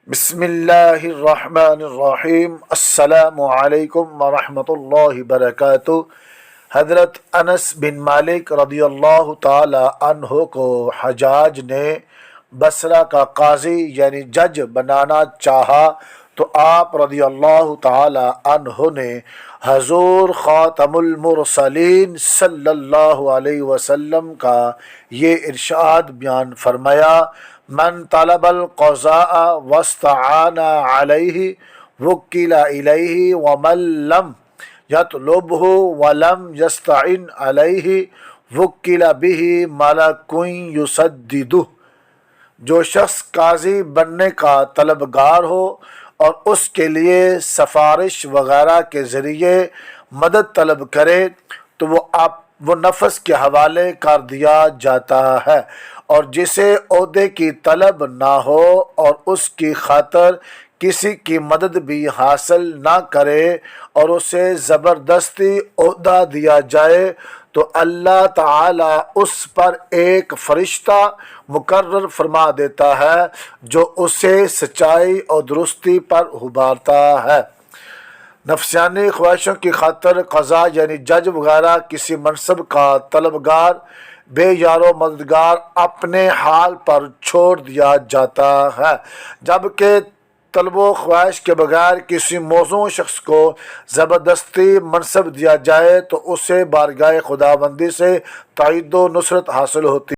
بسم اللہ الرحمن الرحیم۔ السلام علیکم ورحمۃ اللہ وبرکاتہ۔ حضرت انس بن مالک رضی اللہ تعالی عنہ کو حجاج نے بصرہ کا قاضی یعنی جج بنانا چاہا تو آپ رضی اللہ تعالی عنہ نے حضور خاتم المرسلین صلی اللہ علیہ وسلم کا یہ ارشاد بیان فرمایا: من طلب القضاء واستعان علیہ وکل الیہ ومن لم یطلبہ ولم یستعن علیہ وکل بہ ملک یسددہ۔ جو شخص قاضی بننے کا طلبگار ہو اور اس کے لیے سفارش وغیرہ کے ذریعے مدد طلب کرے تو وہ نفس کے حوالے کر دیا جاتا ہے، اور جسے عہدے کی طلب نہ ہو اور اس کی خاطر کسی کی مدد بھی حاصل نہ کرے اور اسے زبردستی عہدہ دیا جائے تو اللہ تعالی اس پر ایک فرشتہ مقرر فرما دیتا ہے جو اسے سچائی اور درستی پر ابھارتا ہے۔ نفسانی خواہشوں کی خاطر قضا یعنی جج وغیرہ کسی منصب کا طلبگار بے یار و مددگار اپنے حال پر چھوڑ دیا جاتا ہے، جبکہ طلب و خواہش کے بغیر کسی موزوں شخص کو زبردستی منصب دیا جائے تو اسے بارگاہ خداوندی سے تائید و نصرت حاصل ہوتی ہے۔